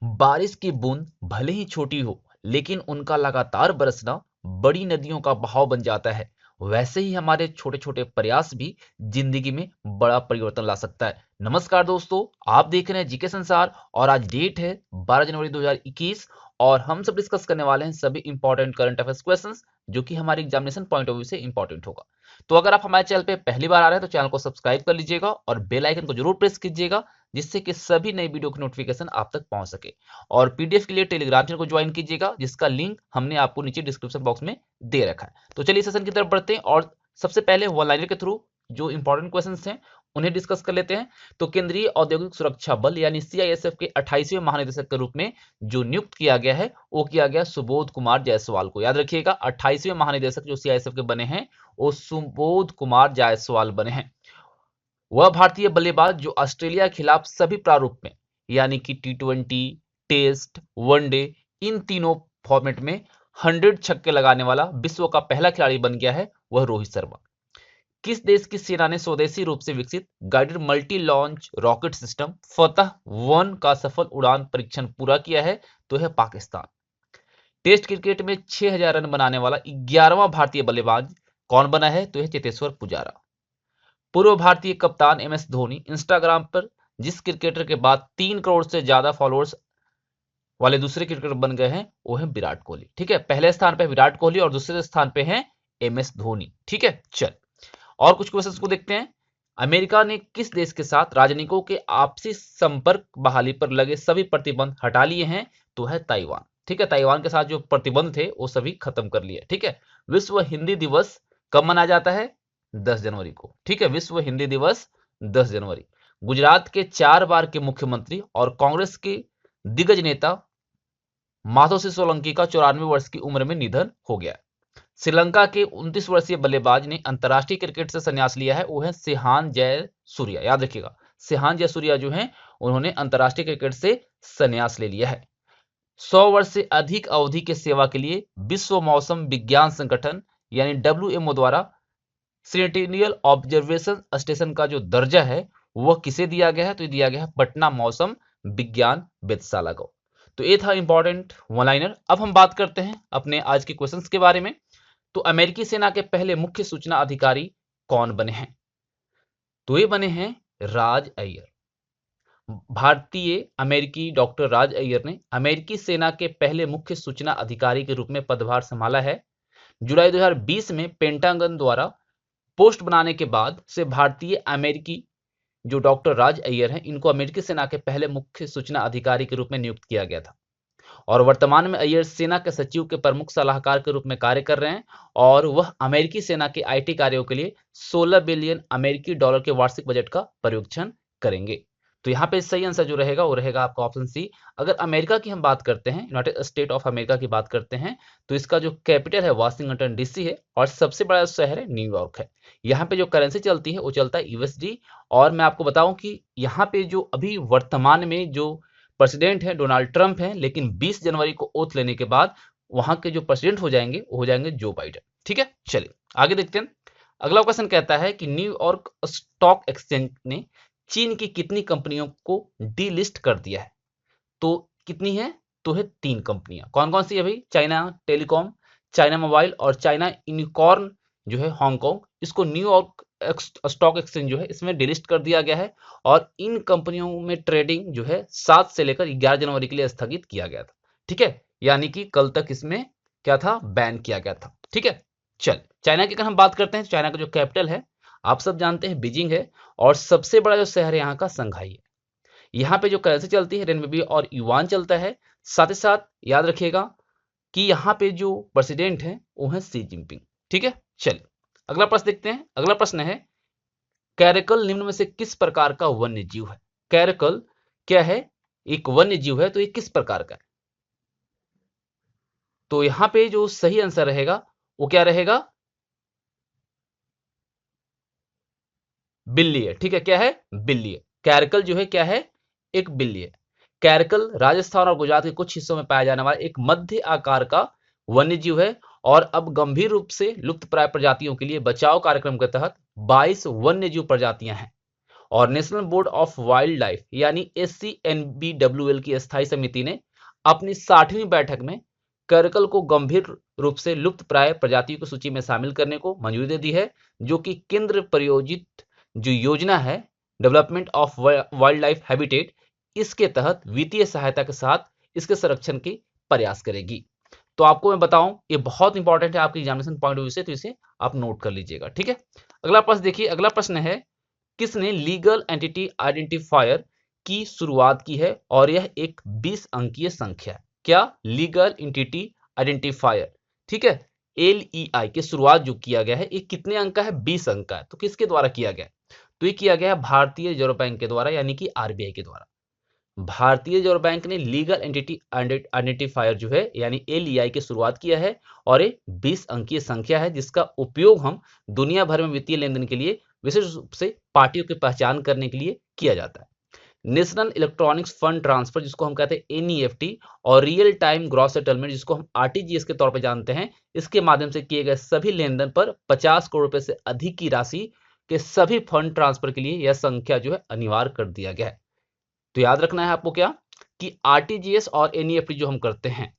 बारिश की बूंद भले ही छोटी हो, लेकिन उनका लगातार बरसना बड़ी नदियों का बहाव बन जाता है। वैसे ही हमारे छोटे छोटे प्रयास भी जिंदगी में बड़ा परिवर्तन ला सकता है। नमस्कार दोस्तों, आप देख रहे हैं जीके संसार और आज डेट है 12 जनवरी 2021 और हम सब डिस्कस करने वाले हैं सभी इंपॉर्टेंट करंट अफेयर्स क्वेश्चंस जो कि हमारी एग्जामिनेशन पॉइंट ऑफ व्यू से इंपॉर्टेंट होगा। तो अगर आप हमारे चैनल पे पहली बार आ रहे हैं तो चैनल को सब्सक्राइब कर लीजिएगा और बेल आइकन को जरूर प्रेस कीजिएगा, जिससे कि सभी नई वीडियो की नोटिफिकेशन आप तक पहुंच सके। और पीडीएफ के लिए टेलीग्राम चैनल को ज्वाइन कीजिएगा, जिसका लिंक हमने आपको नीचे डिस्क्रिप्शन बॉक्स में दे रखा है। तो चलिए सेशन की तरफ बढ़ते हैं और सबसे पहले वन लाइनर के थ्रू जो इंपॉर्टेंट क्वेश्चंस हैं उन्हें डिस्कस कर लेते हैं। तो केंद्रीय औद्योगिक सुरक्षा बल यानी सीआईएसएफ के 28वें महानिदेशक के रूप में जो नियुक्त किया गया है वो किया गया सुबोध कुमार जायसवाल को। याद रखिएगा, 28वें महानिदेशक जो सीआईएसएफ के बने हैं वो सुबोध कुमार जायसवाल बने हैं। वह भारतीय बल्लेबाज जो ऑस्ट्रेलिया के खिलाफ सभी प्रारूप में यानी कि टी20, टेस्ट, वनडे इन तीनों फॉर्मेट में 100 छक्के लगाने वाला विश्व का पहला खिलाड़ी बन गया है, वह रोहित शर्मा। किस देश की सेना ने स्वदेशी रूप से विकसित guided multi launch rocket system फतह 1 का सफल उड़ान परीक्षण पूरा किया है? तो है पाकिस्तान। टेस्ट क्रिकेट में 6000 रन बनाने वाला 11वां भारतीय बल्लेबाज कौन बना है? तो है चेतेश्वर पुजारा। पूर्व भारतीय कप्तान एम एस धोनी इंस्टाग्राम पर जिस क्रिकेटर के बाद 3 करोड़ से ज्यादा फॉलोअर्स वाले दूसरे क्रिकेटर बन गए हैं वो है विराट कोहली। ठीक है, पहले स्थान पे विराट कोहली और दूसरे स्थान पे है एम एस धोनी। ठीक है, चल और कुछ क्वेश्चंस को देखते हैं। अमेरिका ने किस देश के साथ राजनयिकों के आपसी संपर्क बहाली पर लगे सभी प्रतिबंध हटा लिए हैं? तो है ताइवान। ठीक है, ताइवान के साथ जो प्रतिबंध थे वो सभी खत्म कर लिए। ठीक है, विश्व हिंदी दिवस कब मनाया जाता है? 10 जनवरी को। ठीक है, विश्व हिंदी दिवस 10 जनवरी। गुजरात के 4 बार के मुख्यमंत्री और कांग्रेस के दिग्गज नेता माधव सिंह सोलंकी का 94 वर्ष की उम्र में निधन हो गया। श्रीलंका के 29 वर्षीय बल्लेबाज ने अंतर्राष्ट्रीय क्रिकेट से संन्यास लिया है, वो है सेहान जयसूर्या। याद रखिएगा, सेहान जयसूर्या जो हैं उन्होंने अंतर्राष्ट्रीय क्रिकेट से संन्यास ले लिया है। 100 वर्ष से अधिक अवधि के सेवा के लिए विश्व मौसम विज्ञान संगठन यानी WMO द्वारा सेंटिनियल ऑब्जर्वेशन स्टेशन का जो दर्जा है वह किसे दिया गया है? तो दिया गया है पटना मौसम विज्ञान वेधशाला को। तो ये था इंपॉर्टेंट वन लाइनर। अब हम बात करते हैं अपने आज के क्वेश्चंस के बारे में। तो अमेरिकी सेना के पहले मुख्य सूचना अधिकारी कौन बने हैं? तो ये बने हैं राज अय्यर। भारतीय अमेरिकी डॉक्टर राज अय्यर ने अमेरिकी सेना के पहले मुख्य सूचना अधिकारी के रूप में पदभार संभाला है। जुलाई 2020 में पेंटागन द्वारा पोस्ट बनाने के बाद से भारतीय अमेरिकी जो डॉक्टर राज अय्यर हैं इनको अमेरिकी सेना के पहले मुख्य सूचना अधिकारी के रूप में नियुक्त किया गया था और वर्तमान में अय्यर सेना के सचिव के प्रमुख सलाहकार के रूप में कार्य कर रहे हैं और वह अमेरिकी सेना के आईटी कार्यों के लिए 16 बिलियन अमेरिकी डॉलर के वार्षिक बजट का पर्यवेक्षण करेंगे। तो यहाँ पे सही आंसर जो रहेगा वो रहेगा आपका ऑप्शन सी। अगर अमेरिका की हम बात करते हैं, यूनाइटेड स्टेट ऑफ अमेरिका की बात करते हैं, तो इसका जो कैपिटल है वाशिंगटन डीसी है और सबसे बड़ा शहर है न्यूयॉर्क है। यहाँ पे जो करेंसी चलती है वो चलता है यूएसडी। और मैं आपको बताऊं कि यहाँ पे जो अभी वर्तमान में जो प्रेसिडेंट है डोनाल्ड ट्रंप है, लेकिन 20 जनवरी को ओथ लेने के बाद वहां के जो प्रेसिडेंट हो जाएंगे वो हो जाएंगे जो बाइडेन। ठीक है, चलिए आगे देखते हैं। अगला क्वेश्चन कहता है कि न्यूयॉर्क स्टॉक एक्सचेंज ने चीन की कितनी कंपनियों को डीलिस्ट कर दिया है? तो कितनी है? तो है 3 कंपनियां। कौन कौन सी है भाई? चाइना टेलीकॉम, चाइना मोबाइल और चाइना यूनिकॉर्न जो है हांगकांग। इसको न्यूयॉर्क स्टॉक एक्सचेंज जो है इसमें डिलिस्ट कर दिया गया है और इन कंपनियों में ट्रेडिंग जो है 7 से लेकर 11 जनवरी के लिए स्थगित किया गया था। ठीक है, यानी कि कल तक इसमें क्या था? बैन किया गया था। ठीक है, चल चाइना की अगर हम बात करते हैं, चाइना का जो कैपिटल है आप सब जानते हैं बीजिंग है और सबसे बड़ा जो शहर है यहाँ का संघाई है। यहाँ पे जो करेंसी चलती है रेनबी और युआन चलता है। साथ ही साथ याद रखिएगा कि यहाँ पे जो प्रेसिडेंट है वो है शी जिनपिंग। ठीक है, चलिए अगला प्रश्न देखते हैं। अगला प्रश्न है कैरकल निम्न में से किस प्रकार का वन्य जीव है? कैरकल क्या है? एक वन्य जीव है, तो ये किस प्रकार का है? तो यहाँ पे जो सही आंसर रहेगा वो क्या रहेगा? बिल्ली है। ठीक है, क्या है? बिल्ली है। कैरकल जो है क्या है? एक बिल्ली है। कैरकल राजस्थान और गुजरात के कुछ हिस्सों में पाया जाने वाला एक मध्य आकार का वन्य जीव है और अब गंभीर रूप से लुप्त प्राय प्रजातियों के लिए बचाव कार्यक्रम के तहत 22 वन्य जीव प्रजातियां हैं और national board of wild life यानी SCNBWL की स्थायी समिति ने अपनी 60वीं बैठक में करकल को गंभीर रूप से लुप्त प्राय प्रजातियों की सूची में शामिल करने को मंजूरी दे दी है, जो कि केंद्र प्रायोजित जो योजना है development of wild life habitat, इसके तहत वित्तीय सहायता के साथ इसके संरक्षण की प्रयास करेगी। तो आपको मैं बताऊं, ये बहुत इंपॉर्टेंट है आपकी एग्जामिनेशन पॉइंट ऑफ व्यू से, तो इसे आप नोट कर लीजिएगा। ठीक है, अगला प्रश्न देखिए। अगला प्रश्न है, किसने लीगल एंटिटी आइडेंटिफायर की शुरुआत की है? और यह एक 20 अंकीय संख्या है। क्या? लीगल एंटिटी आइडेंटिफायर, ठीक है, LEI की शुरुआत जो किया गया है, ये कितने अंक का है? 20 अंक का है। तो किसके द्वारा किया गया? तो ये किया गया है भारतीय रिजर्व बैंक के द्वारा, यानी कि RBI के द्वारा। भारतीय रिजर्व बैंक ने लीगल एंटिटी आइडेंटिफायर जो है यानी LEI की शुरुआत किया है, और ये 20 अंकीय संख्या है, जिसका उपयोग हम दुनिया भर में वित्तीय लेन देन के लिए, विशेष रूप से पार्टियों की पहचान करने के लिए किया जाता है। नेशनल इलेक्ट्रॉनिक्स फंड ट्रांसफर, जिसको हम कहते हैं NEFT, और रियल टाइम ग्रॉस सेटलमेंट, जिसको हम RTGS के तौर पर जानते हैं, इसके माध्यम से किए गए सभी लेन देन पर 50 करोड़ रुपए से अधिक की राशि के सभी फंड ट्रांसफर के लिए यह संख्या जो है अनिवार्य कर दिया गया है। तो याद रखना है आपको क्या, कि RTGS और NEFT जो हम करते हैं,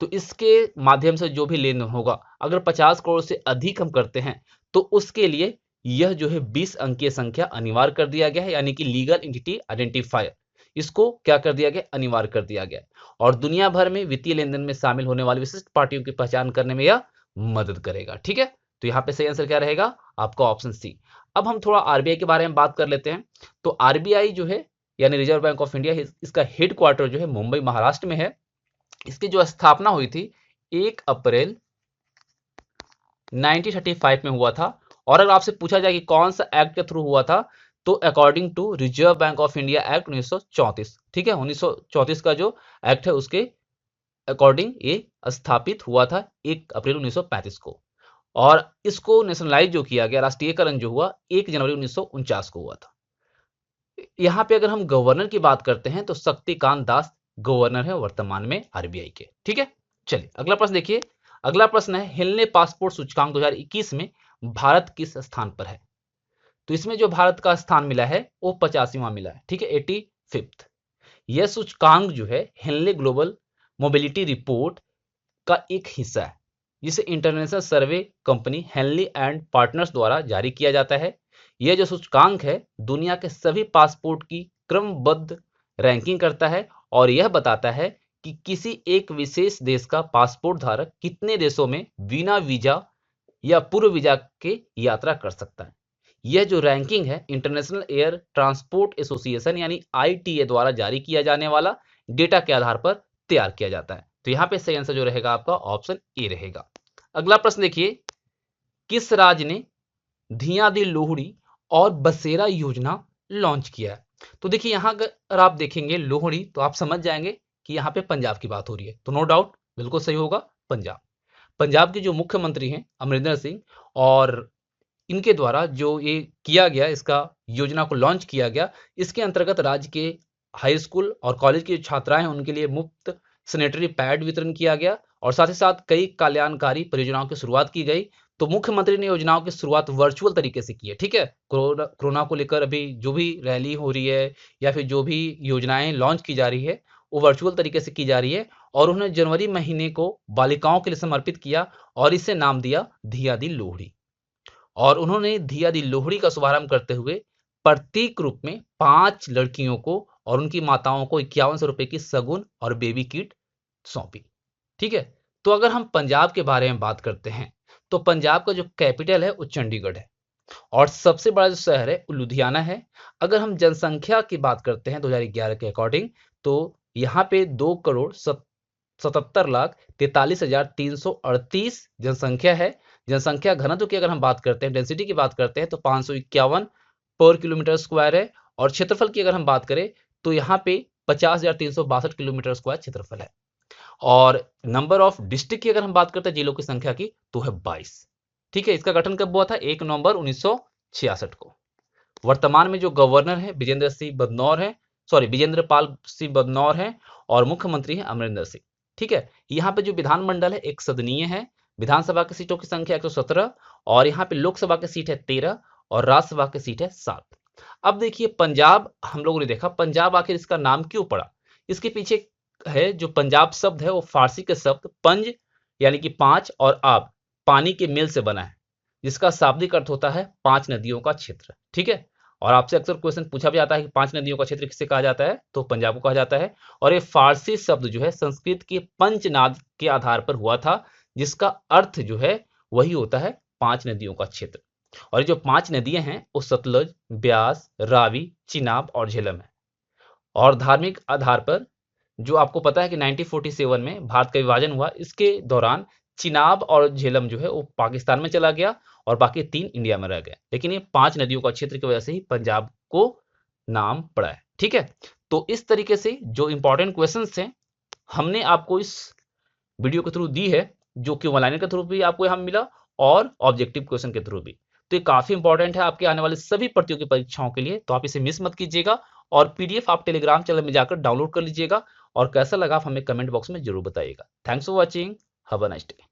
तो इसके माध्यम से जो भी लेन देन होगा, अगर 50 करोड़ से अधिक हम करते हैं, तो उसके लिए यह जो है 20 अंकीय संख्या अनिवार्य कर दिया गया है, यानी कि लीगल एंटिटी आइडेंटिफायर, इसको क्या कर दिया गया? अनिवार्य कर दिया गया। और दुनिया भर में वित्तीय लेन देन में शामिल होने वाली विशिष्ट पार्टियों की पहचान करने में यह मदद करेगा। ठीक है, तो यहाँ पे सही आंसर क्या रहेगा? आपका ऑप्शन सी। अब हम थोड़ा RBI के बारे में बात कर लेते हैं। तो RBI जो है यानी रिजर्व बैंक ऑफ इंडिया, इसका हेड क्वार्टर जो है मुंबई महाराष्ट्र में है। इसकी जो स्थापना हुई थी 1 अप्रैल 1935 में हुआ था। और अगर आपसे पूछा जाए कि कौन सा एक्ट के थ्रू हुआ था, तो according to Reserve Bank of India Act 1934, ठीक है, 1934 का जो एक्ट है उसके अकॉर्डिंग ये स्थापित हुआ था 1 अप्रैल 1935 को। और इसको नेशनलाइज जो किया गया, राष्ट्रीयकरण जो हुआ 1 जनवरी 1949 को हुआ था। यहाँ पे अगर हम गवर्नर की बात करते हैं, तो शक्तिकांत दास गवर्नर है वर्तमान में RBI के। ठीक है, चलिए अगला प्रश्न देखिए। अगला प्रश्न है, हेनले पासपोर्ट सूचकांक 2021 में भारत किस स्थान पर है? तो इसमें जो भारत का स्थान मिला है वो 85वां मिला है। ठीक है, 85th। यह सूचकांक जो है हेनले ग्लोबल मोबिलिटी रिपोर्ट का एक हिस्सा है, जिसे international survey company Henley and partners द्वारा जारी किया जाता है। यह जो सूचकांक है दुनिया के सभी पासपोर्ट की क्रमबद्ध रैंकिंग करता है, और यह बताता है कि किसी एक विशेष देश का पासपोर्ट धारक कितने देशों में बिना वीजा या पूर्व वीजा के यात्रा कर सकता है। यह जो रैंकिंग है इंटरनेशनल एयर ट्रांसपोर्ट एसोसिएशन यानी ITA द्वारा जारी किया जाने वाला डेटा के आधार पर तैयार किया जाता है। तो यहाँ पे सही आंसर जो रहेगा आपका ऑप्शन ए रहेगा। अगला प्रश्न देखिए, किस राज्य ने धिया दी लोहड़ी और बसेरा योजना लॉन्च किया है? तो देखिए यहाँ अगर आप देखेंगे लोहड़ी, तो आप समझ जाएंगे कि यहाँ पे पंजाब की बात हो रही है। तो नो डाउट बिल्कुल सही होगा पंजाब। पंजाब के जो मुख्यमंत्री हैं अमरिंदर सिंह, और इनके द्वारा जो ये किया गया, इसका योजना को लॉन्च किया गया, इसके अंतर्गत राज्य के हाई स्कूल और कॉलेज की छात्राएं हैं उनके लिए मुफ्त सैनिटरी पैड वितरण किया गया, और साथ ही साथ कई कल्याणकारी परियोजनाओं की शुरुआत की गई। तो मुख्यमंत्री ने योजनाओं की शुरुआत वर्चुअल तरीके से की है। ठीक है, कोरोना को लेकर अभी जो भी रैली हो रही है या फिर जो भी योजनाएं लॉन्च की जा रही है, वो वर्चुअल तरीके से की जा रही है। और उन्होंने जनवरी महीने को बालिकाओं के लिए समर्पित किया, और इसे नाम दिया धिया दी लोहड़ी। और उन्होंने धिया दी लोहड़ी का शुभारंभ करते हुए प्रतीक रूप में 5 लड़कियों को और उनकी माताओं को 5100 रुपए की सगुन और बेबी किट सौंपी। ठीक है, तो अगर हम पंजाब के बारे में बात करते हैं, तो पंजाब का जो कैपिटल है वो चंडीगढ़ है, और सबसे बड़ा जो शहर है वो लुधियाना है। अगर हम जनसंख्या की बात करते हैं 2011 के अकॉर्डिंग, तो यहाँ पे 2,77,43,338 जनसंख्या है। जनसंख्या घनत्व की अगर हम बात करते हैं, डेंसिटी की बात करते हैं, तो 551 पर किलोमीटर स्क्वायर है। और क्षेत्रफल की अगर हम बात करें, तो यहाँ पे 50,362 किलोमीटर स्क्वायर क्षेत्रफल है। और नंबर ऑफ डिस्ट्रिक्ट की अगर हम बात करते हैं, जिलों की संख्या की, तो है 22। ठीक है, इसका गठन कब हुआ था? 1 नवंबर 1966 को। वर्तमान में जो गवर्नर है विजेंद्र पाल सिंह बदनौर है, और मुख्यमंत्री है अमरिंदर सिंह। ठीक है, यहाँ पे जो विधानमंडल है एक सदनीय है। विधानसभा की सीटों की संख्या 117, और यहाँ पे लोकसभा की सीट है 13, और राज्यसभा की सीट है 7। अब देखिए पंजाब हम लोगों ने देखा, पंजाब आखिर इसका नाम क्यों पड़ा? इसके पीछे है जो पंजाब शब्द है वो फारसी के शब्द पंज यानी कि पांच और आब पानी के मेल से बना है, जिसका शाब्दिक अर्थ होता है पांच नदियों का क्षेत्र। ठीक है, और आपसे अक्सर क्वेश्चन पूछा भी जाता है कि पांच नदियों का क्षेत्र किसे कहा जाता है, तो पंजाब को कहा जाता है। और ये फारसी शब्द जो है संस्कृत के पंचनाद के आधार पर हुआ था, जिसका अर्थ जो है वही होता है पांच नदियों का क्षेत्र। और ये जो पांच नदियां हैं वो सतलुज, ब्यास, रावी, चिनाब और झेलम है। और धार्मिक आधार पर जो आपको पता है कि 1947 में भारत का विभाजन हुआ, इसके दौरान चिनाब और झेलम जो है वो पाकिस्तान में चला गया और बाकी तीन इंडिया में रह गए, लेकिन ये पांच नदियों का क्षेत्र की वजह से ही पंजाब को नाम पड़ा है। ठीक है, तो इस तरीके से जो इंपॉर्टेंट क्वेश्चन थे हमने आपको इस वीडियो के थ्रू दी है, जो कि वन लाइनर के थ्रू भी आपको यहाँ मिला और ऑब्जेक्टिव क्वेश्चन के थ्रू भी। तो ये काफी इंपॉर्टेंट है आपके आने वाले सभी प्रतियोगी परीक्षाओं के लिए, तो आप इसे मिस मत कीजिएगा। और पीडीएफ आप टेलीग्राम चैनल में जाकर डाउनलोड कर लीजिएगा, और कैसा लगा आप हमें कमेंट बॉक्स में जरूर बताइएगा। Thanks for watching, have a nice day.